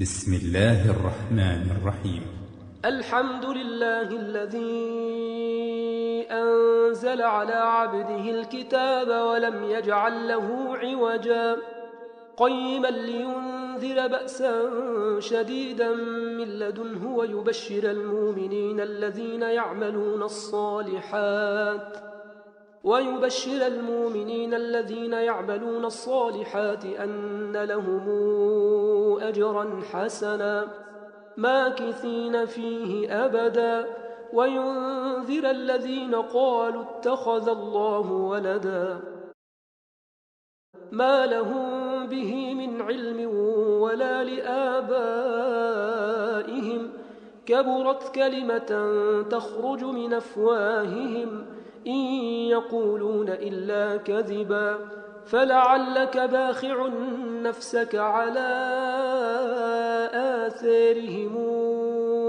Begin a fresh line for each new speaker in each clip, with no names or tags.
بسم الله الرحمن الرحيم.
الحمد لله الذي أنزل على عبده الكتاب ولم يجعل له عوجا قيما لينذر بأسا شديدا من لدنه ويبشر المؤمنين الذين يعملون الصالحات أن لهم أجرا حسنا ماكثين فيه أبدا وينذر الذين قالوا اتخذ الله ولدا ما لهم به من علم ولا لآبائهم كبرت كلمة تخرج من أفواههم إن يقولون إلا كذبا فلعلك باخع نفسك على آثارهم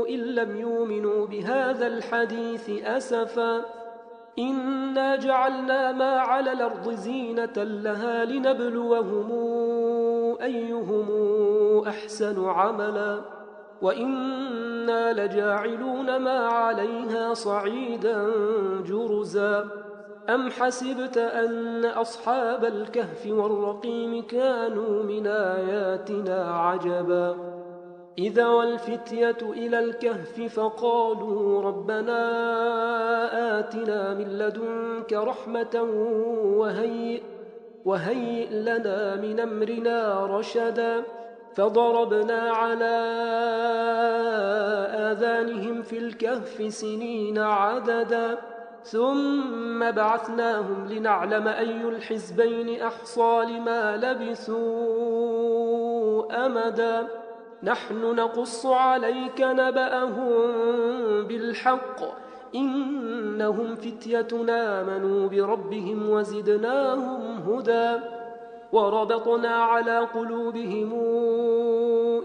إن لم يؤمنوا بهذا الحديث أسفا إنا جعلنا ما على الأرض زينة لها لنبلوهم أيهم أحسن عملا وإنا لجاعلون ما عليها صعيدا جرزا أم حسبت أن أصحاب الكهف والرقيم كانوا من آياتنا عجبا إذا والفتية إلى الكهف فقالوا ربنا آتنا من لدنك رحمة وهيئ لنا من أمرنا رشدا فضربنا على آذانهم في الكهف سنين عددا ثم بعثناهم لنعلم أي الحزبين أحصى لما لبثوا أمدا نحن نقص عليك نبأهم بالحق إنهم فتية آمنوا بربهم وزدناهم هدى وربطنا على قلوبهم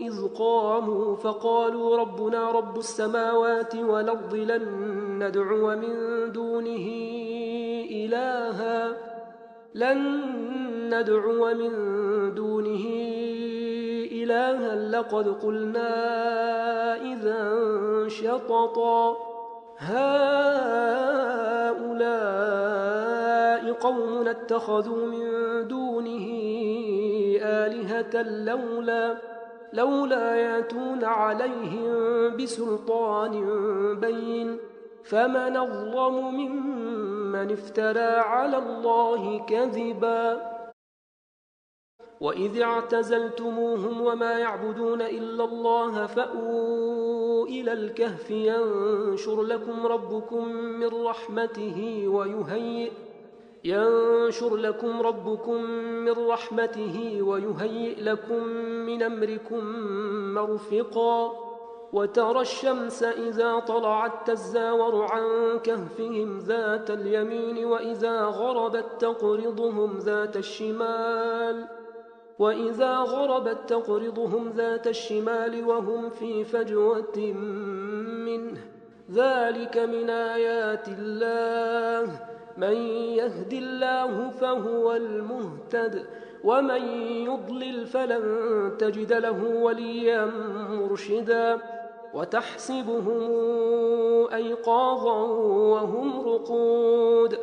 إذ قاموا فقالوا ربنا رب السماوات والأرض لن ندعو من دونه إلها لقد قلنا إذا شططا هؤلاء قوم اتخذوا من دونه آلهة لولا يأتون عليهم بسلطان بين فمن أظلم ممن افترى على الله كذبا وإذ اعتزلتموهم وما يعبدون إلا الله فأووا إلى الكهف ينشر لكم ربكم من رحمته ويهيئ لكم من أمركم مرفقا وترى الشمس إذا طلعت تزاور عن كهفهم ذات اليمين وإذا غربت تقرضهم ذات الشمال وهم في فجوة منه ذلك من آيات الله من يهد الله فهو المهتد ومن يضلل فلن تجد له وليا مرشدا وتحسبهم أيقاظا وهم رقود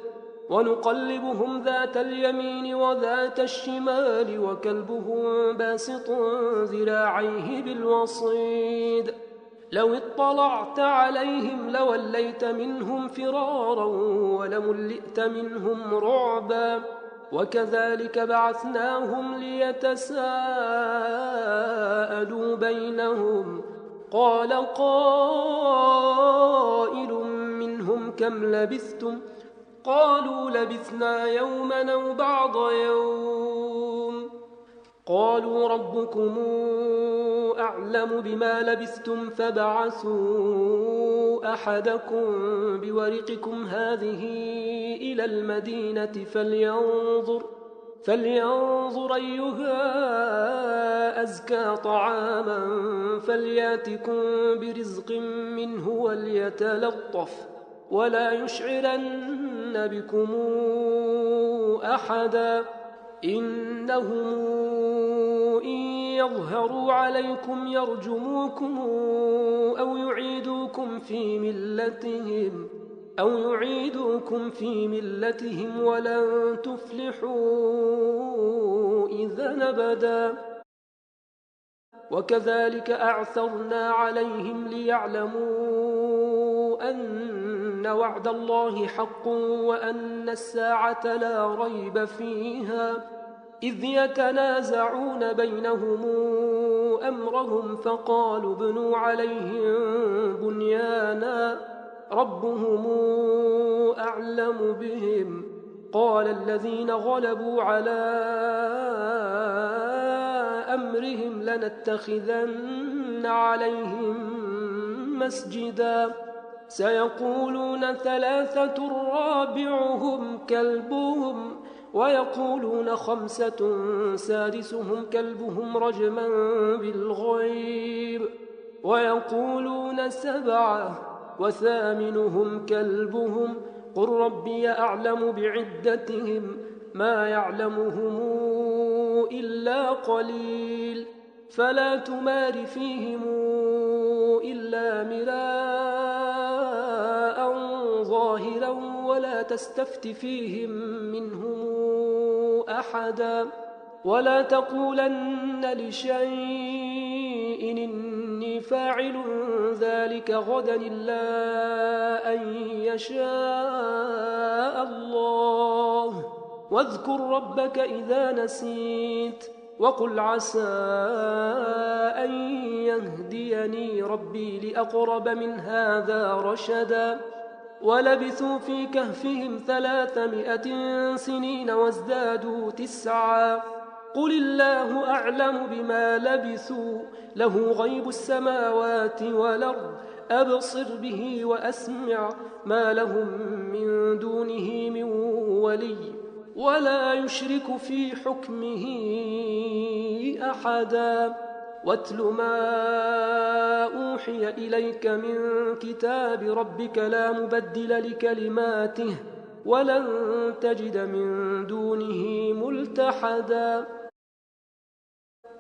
ونقلبهم ذات اليمين وذات الشمال وكلبهم باسط ذراعيه بالوصيد لو اطلعت عليهم لوليت منهم فرارا ولملئت منهم رعبا وكذلك بعثناهم ليتساءلوا بينهم قال قائل منهم كم لبثتم قالوا لبثنا يوما أو بعض يوم قالوا ربكم أعلم بما لبثتم فابعثوا أحدكم بورقكم هذه إلى المدينة فلينظر أيها أزكى طعاما فلياتكم برزق منه وليتلطف ولا يشعرن بكم أحدا إنهم إن يظهروا عليكم يرجموكم أو يعيدوكم في ملتهم ولن تفلحوا إذا أبدا. وكذلك أعثرنا عليهم ليعلموا أن وعد الله حق وأن الساعة لا ريب فيها، إذ يتنازعون بينهم أمرهم فقالوا ابنوا عليهم بنيانا ربهم أعلم بهم. قال الذين غلبوا على أمرهم لنتخذن عليهم مسجدا سيقولون 3 رابعهم كلبهم ويقولون 5 سادسهم كلبهم رجما بالغيب ويقولون 7 وثامنهم كلبهم قل ربي أعلم بعدتهم ما يعلمهم إلا قليل فلا تمار فيهم إلا مراء ظاهرا ولا تستفت فيهم منهم أحدا ولا تقولن لشيء إني فاعل ذلك غدا إلا أن يشاء الله واذكر ربك إذا نسيت وقل عسى أن يهديني ربي لأقرب من هذا رشدا ولبثوا في كهفهم 300 سنين وازدادوا 9 قل الله أعلم بما لبثوا له غيب السماوات والأرض أبصر به وأسمع ما لهم من دونه من ولي ولا يشرك في حكمه أحدا واتل ما أوحي إليك من كتاب ربك لا مبدل لكلماته ولن تجد من دونه ملتحدا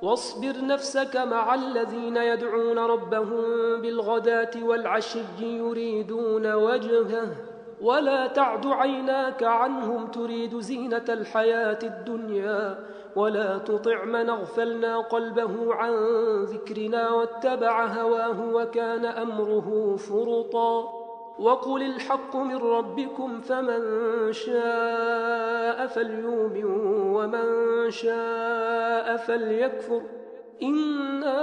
واصبر نفسك مع الذين يدعون ربهم بالغداة والعشي يريدون وجهه ولا تعد عيناك عنهم تريد زينة الحياة الدنيا ولا تطع من اغفلنا قلبه عن ذكرنا واتبع هواه وكان أمره فرطا وقل الحق من ربكم فمن شاء فليؤمن ومن شاء فليكفر إنا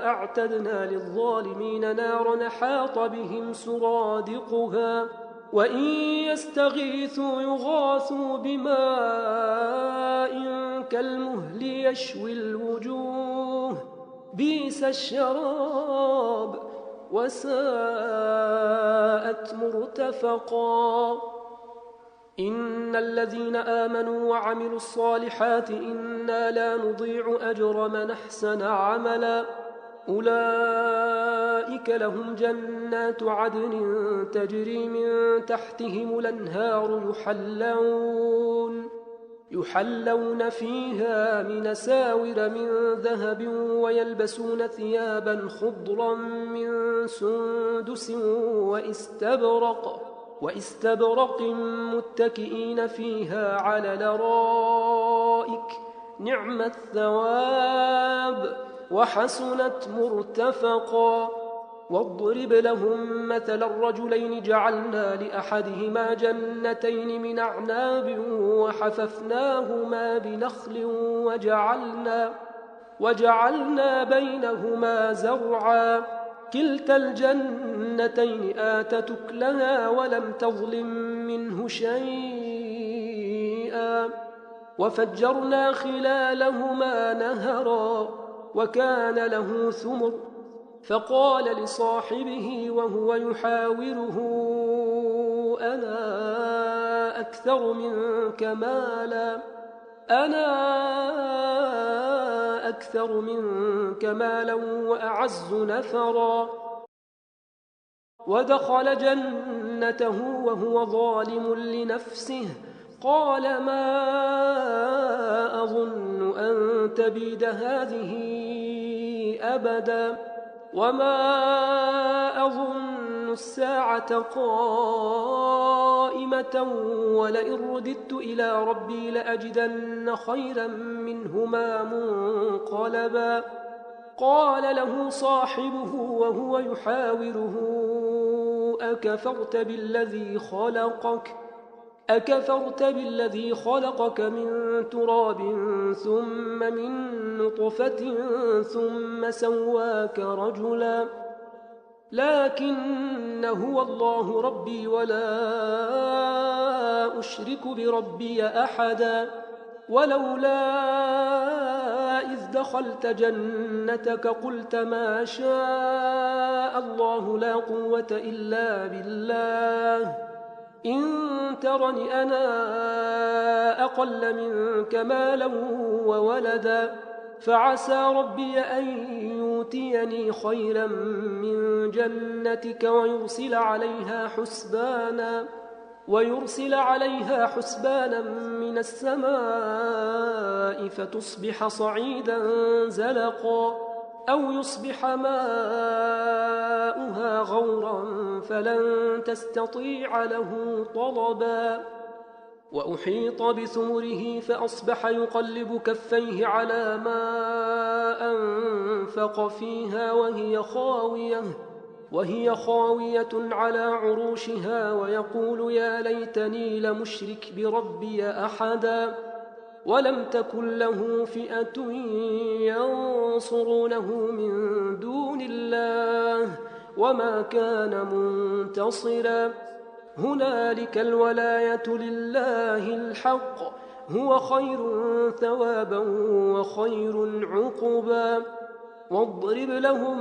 أعتدنا للظالمين نارا حاط بهم سرادقها وإن يستغيثوا يغاثوا بماء كالمهل يشوي الوجوه بئس الشراب وساءت مرتفقا إن الذين آمنوا وعملوا الصالحات إنا لا نضيع أجر من أحسن عملا أولئك لهم جنات عدن تجري من تحتهم الأنهار يحلون فيها من أساور من ذهب ويلبسون ثيابا خضرا من سندس واستبرق متكئين فيها على الأرائك نعم الثواب وحسنت مرتفقا واضرب لهم مثل الرجلين جعلنا لأحدهما جنتين من أعناب وحففناهما بنخل وجعلنا بينهما زرعا كلتا الجنتين آتت أكلها ولم تظلم منه شيئا وفجرنا خلالهما نهرا وكان له ثمر فقال لصاحبه وهو يحاوره أنا أكثر منك مالا وأعز نفرا ودخل جنته وهو ظالم لنفسه قال ما أظن أن تبيد هذه أبدا وما أظن الساعة قائمة ولئن رددت إلى ربي لأجدن خيرا منهما منقلبا قال له صاحبه وهو يحاوره أكفرت بالذي خلقك من تراب ثم من نطفة ثم سواك رجلا لكن هو الله ربي ولا أشرك بربي أحدا ولولا إذ دخلت جنتك قلت ما شاء الله لا قوة إلا بالله إن ترني أنا أقل منك مالا وولدا فعسى ربي أن يؤتيني خيرا من جنتك ويرسل عليها حسبانا من السماء فتصبح صعيدا زلقا أو يصبح ماؤها غورا فلن تستطيع له طلبا وأحيط بثمره فأصبح يقلب كفيه على ما أنفق فيها وهي خاوية على عروشها ويقول يا ليتني لمشرك بربي أحدا ولم تكن له فئة ينصرونه من دون الله وما كان منتصرا هنالك الولاية لله الحق هو خير ثوابا وخير عقبا واضرب لهم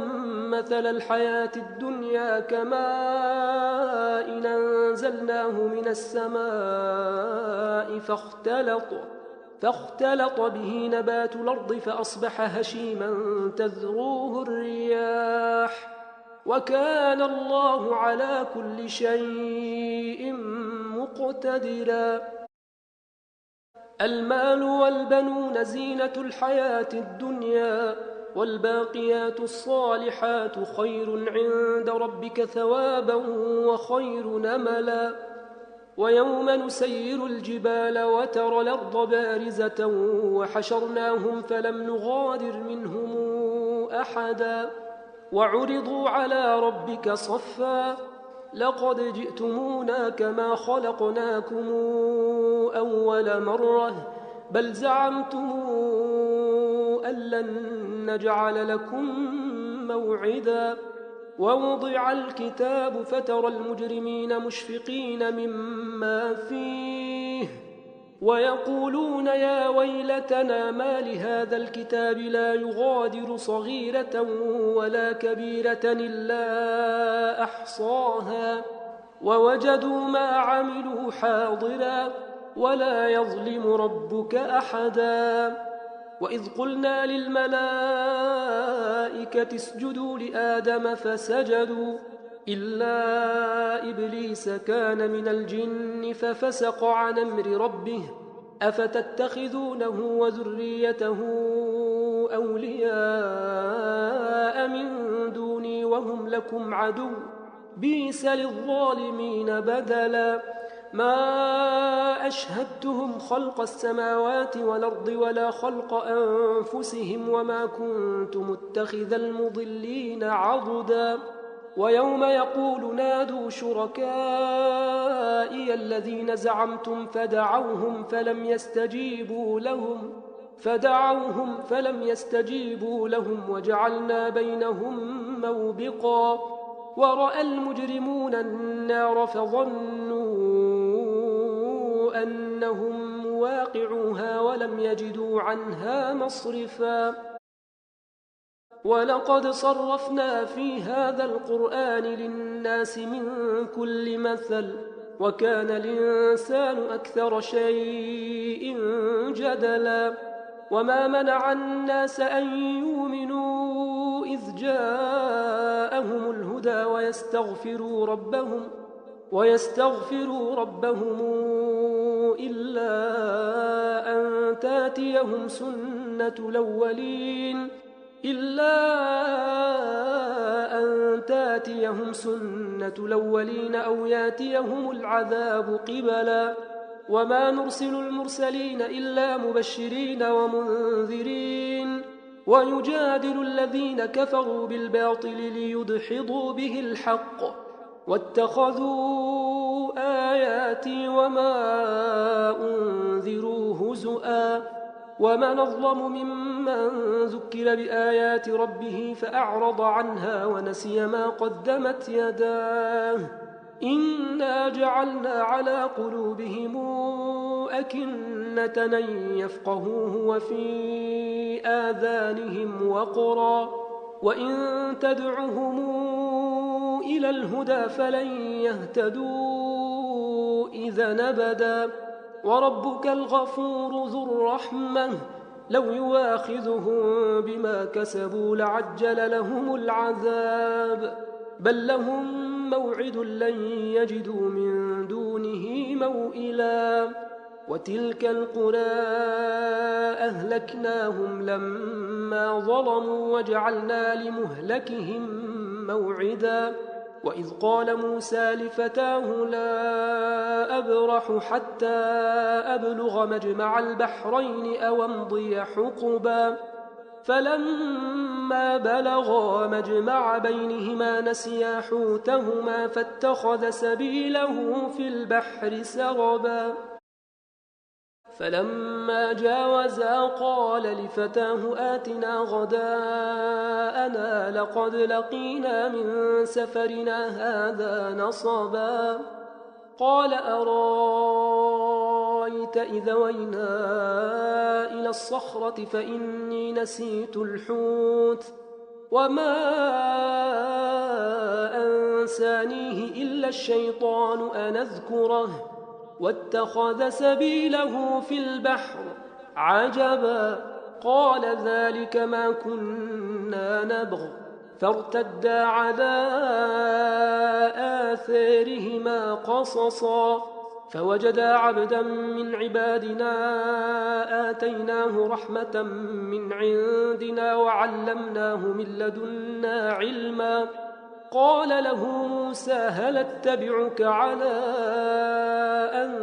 مثل الحياة الدنيا كماء أنزلناه من السماء فاختلط به نبات الأرض فأصبح هشيما تذروه الرياح وكان الله على كل شيء مقتدرا المال والبنون زينة الحياة الدنيا والباقيات الصالحات خير عند ربك ثوابا وخير نملا ويوم نسير الجبال وترى الأرض بارزة وحشرناهم فلم نغادر منهم أحدا وعرضوا على ربك صفا لقد جئتمونا كما خلقناكم أول مرة بل زعمتم أن لن نجعل لكم موعدا ووضع الكتاب فترى المجرمين مشفقين مما فيه ويقولون يا ويلتنا ما لهذا الكتاب لا يغادر صغيرة ولا كبيرة إلا أحصاها ووجدوا ما عملوا حاضرا ولا يظلم ربك أحدا وإذ قلنا للملائكة اسجدوا لآدم فسجدوا إلا إبليس كان من الجن ففسق عن أمر ربه أفتتخذونه وذريته أولياء من دوني وهم لكم عدو بئس للظالمين بدلا ما أشهدتهم خلق السماوات والأرض ولا خلق أنفسهم وما كنت متخذ المضلين عضدا ويوم يقول نادوا شركائي الذين زعمتم فدعوهم فلم يستجيبوا لهم وجعلنا بينهم موبقا ورأى المجرمون النار فظنوا أنهم واقعوها ولم يجدوا عنها مصرفا ولقد صرفنا في هذا القرآن للناس من كل مثل وكان الإنسان أكثر شيء جدلا وما منع الناس أن يؤمنوا إذ جاءهم الهدى ويستغفروا ربهم إلا أن تاتيهم سنة الأولين أو ياتيهم العذاب قبلا وما نرسل المرسلين إلا مبشرين ومنذرين ويجادل الذين كفروا بالباطل ليدحضوا به الحق واتخذوا آياتي وما أنذروا هزؤا ومن أظلم ممن ذكر بآيات ربه فأعرض عنها ونسي ما قدمت يداه إنا جعلنا على قلوبهم أكنة أن يفقهوه وفي آذانهم وقرا وإن تدعهم إلى الهدى فلن يهتدوا إذا أبدا وربك الغفور ذو الرحمة لو يواخذهم بما كسبوا لعجل لهم العذاب بل لهم موعد لن يجدوا من دونه موئلا وتلك القرى أهلكناهم لما ظلموا وجعلنا لمهلكهم موعدا وإذ قال موسى لفتاه لا أبرح حتى أبلغ مجمع البحرين أو أمضي حقبا فلما بلغا مجمع بينهما نسيا حوتهما فاتخذ سبيله في البحر سربا فلما جاوزا قال لفتاه آتنا غداءنا لقد لقينا من سفرنا هذا نصبا قال أرايت إذا وينا إلى الصخرة فإني نسيت الحوت وما أنسانيه إلا الشيطان أن أذكره واتخذ سبيله في البحر عجبا قال ذلك ما كنا نبغ فارتدا على آثارهما قصصا فوجدا عبدا من عبادنا آتيناه رحمة من عندنا وعلمناه من لدنا علما قال له موسى هل اتبعك على أن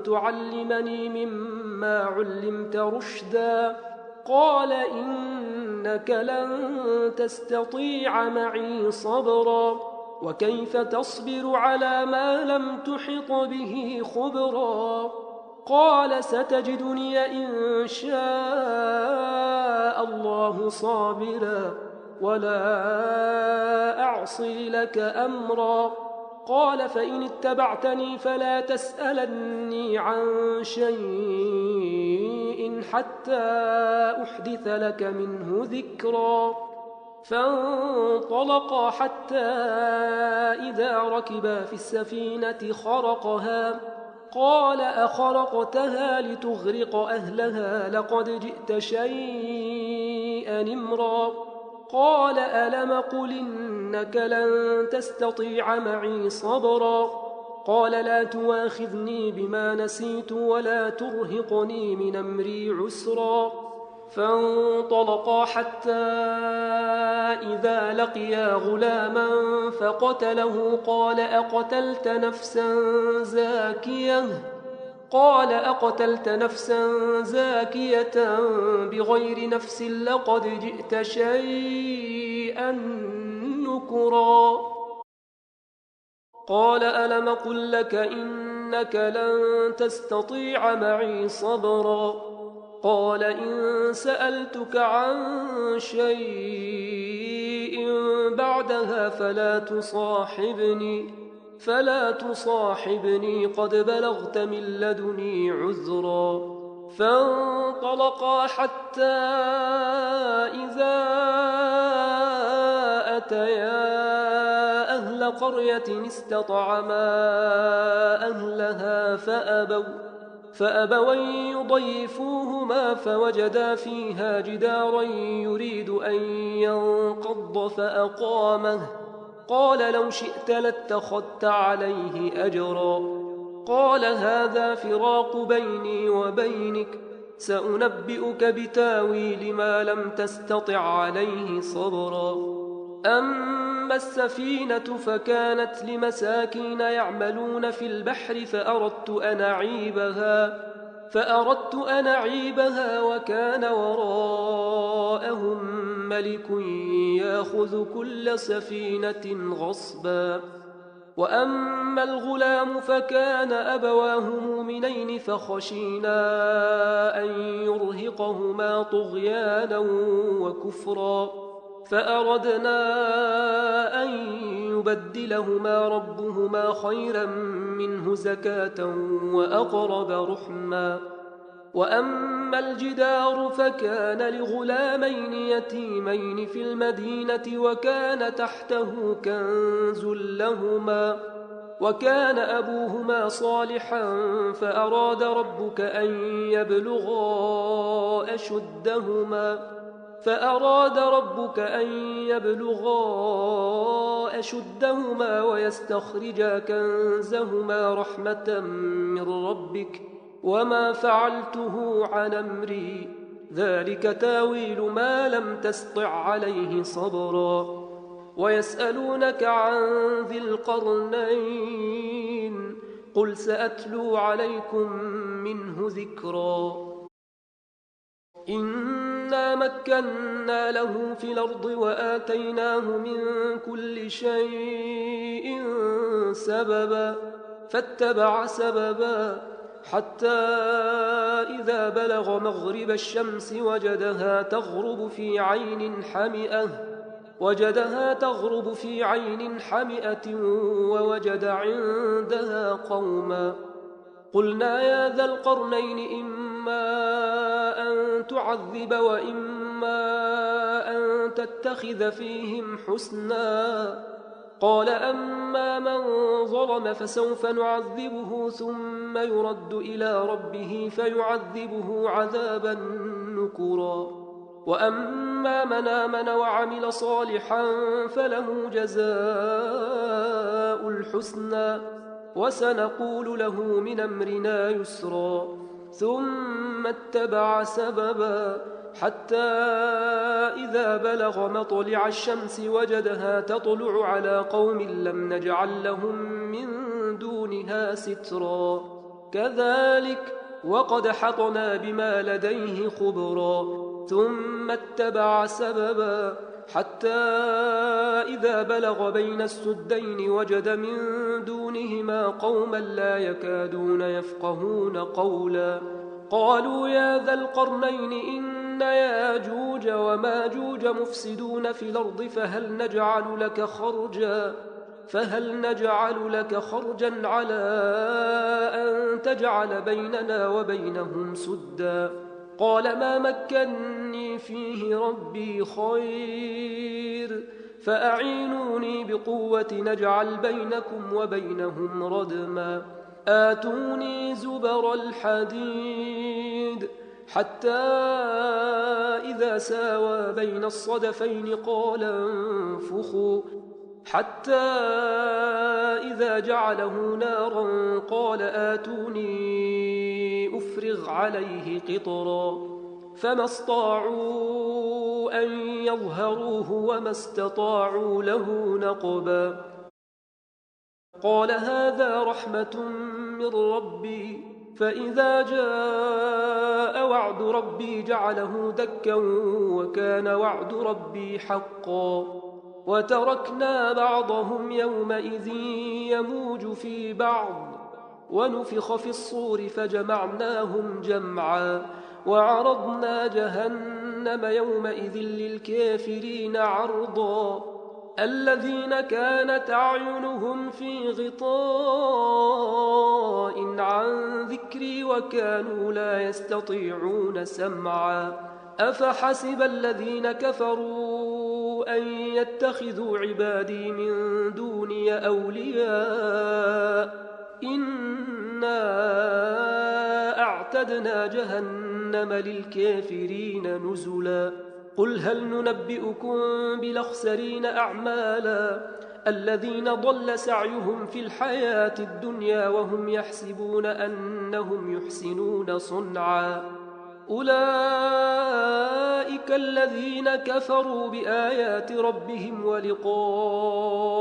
تعلمني مما علمت رشدا قال إنك لن تستطيع معي صبرا وكيف تصبر على ما لم تحط به خبرا قال ستجدني إن شاء الله صابرا ولا أعصي لك أمرا قال فإن اتبعتني فلا تسألني عن شيء حتى أحدث لك منه ذكرا فانطلقا حتى إذا ركبا في السفينة خرقها قال أخرقتها لتغرق أهلها لقد جئت شيئا إمرا قال ألم قل إنك لن تستطيع معي صبرا قال لا تواخذني بما نسيت ولا ترهقني من أمري عسرا فانطلقا حتى إذا لقيا غلاما فقتله قال أقتلت نفسا زاكية بغير نفس لقد جئت شيئا نكرا قال ألم قل لك إنك لن تستطيع معي صبرا قال إن سألتك عن شيء بعدها فلا تصاحبني قد بلغت من لدني عذرا فانطلقا حتى إذا أتيا أهل قرية استطعما أهلها فأبوا أن يضيفوهما فوجدا فيها جدارا يريد أن ينقض فأقامه قال لو شئت لاتخذت عليه أجرا قال هذا فراق بيني وبينك، سأنبئك بتاويل ما لم تستطع عليه صبرا. أما السفينة فكانت لمساكين يعملون في البحر فأردت أن أعيبها وكان وراءهم ملك يأخذ كل سفينة غصبا. وأما الغلام فكان أبواه مؤمنين فخشينا أن يرهقهما طغيانا وكفرا، فأردنا أن يبدلهما ربهما خيرا منه زكاة وأقرب رحما. وأما الجدار فكان لغلامين يتيمين في المدينة وكان تحته كنز لهما وكان أبوهما صالحا فأراد ربك أن يبلغا أشدهما ويستخرجا كنزهما رحمة من ربك وما فعلته عن أمري، ذلك تاويل ما لم تسطع عليه صبرا. ويسألونك عن ذي القرنين، قل سأتلو عليكم منه ذكرا. إنا مكنا له في الأرض وآتيناه من كل شيء سببا، فاتبع سببا حتى إذا بلغ مغرب الشمس وجدها تغرب في عين حمئة ووجد عندها قوما. قلنا يا ذا القرنين إما أن تعذب وإما أن تتخذ فيهم حسنا. قال أما من ظلم فسوف نعذبه ثم يرد إلى ربه فيعذبه عذابا نكرا. وأما من آمن وعمل صالحا فله جزاء الحسنى وسنقول له من أمرنا يسرا. ثم اتبع سببا حتى إذا بلغ مطلع الشمس وجدها تطلع على قوم لم نجعل لهم من دونها سترا، كذلك وقد حطنا بما لديه خبرا. ثم اتبع سببا حتى إذا بلغ بين السدين وجد من دونهما قوما لا يكادون يفقهون قولا. قالوا يا ذا القرنين إن ياجوج وماجوج مفسدون في الأرض فهل نجعل لك خرجا على أن تجعل بيننا وبينهم سدا. قال ما مكني فيه ربي خير فأعينوني بقوة نجعل بينكم وبينهم ردما. آتوني زبر الحديد حتى إذا ساوى بين الصدفين قال انفخوا، حتى إذا جعله نارا قال آتوني أفرغ عليه قطرا، فما استطاعوا أن يظهروه وما استطاعوا له نقبا. قال هذا رحمة من ربي فإذا جاء وعد ربي جعله دكا وكان وعد ربي حقا. وتركنا بعضهم يومئذ يموج في بعض ونفخ في الصور فجمعناهم جمعا وعرضنا جهنم يومئذ للكافرين عرضا. الذين كانت أعينهم في غطاء عن ذكري وكانوا لا يستطيعون سمعا. أفحسب الذين كفروا أن يتخذوا عبادي من دوني أولياء إنا أعتدنا جهنم للكافرين نزلا. قل هل ننبئكم بالأخسرين أعمالا الذين ضل سعيهم في الحياة الدنيا وهم يحسبون أنهم يحسنون صنعا أولئك الذين كفروا بآيات ربهم ولقائه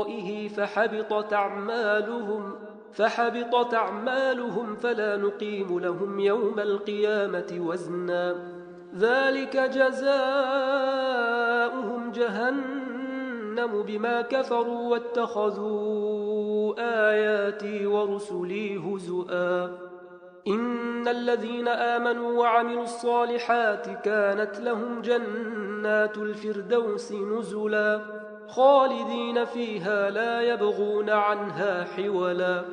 فحبطت أعمالهم فلا نقيم لهم يوم القيامة وزنا ذلك جزاؤهم جهنم بما كفروا واتخذوا آياتي ورسلي هزؤا إن الذين آمنوا وعملوا الصالحات كانت لهم جنات الفردوس نزلا خالدين فيها لا يبغون عنها حولا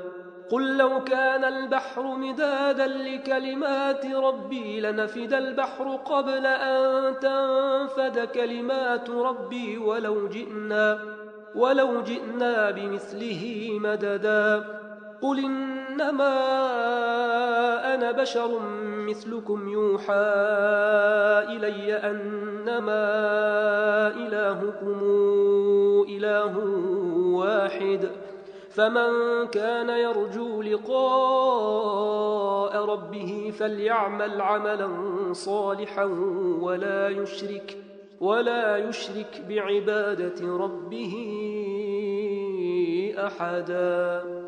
قل لو كان البحر مدادا لكلمات ربي لنفد البحر قبل أن تنفد كلمات ربي ولو جئنا بمثله مددا قل إنما أنا بشر مثلكم يوحى إلي أنما إلهكم إله واحد فمن كان يرجو لقاء ربه فليعمل عملا صالحا ولا يشرك بعبادة ربه أحدا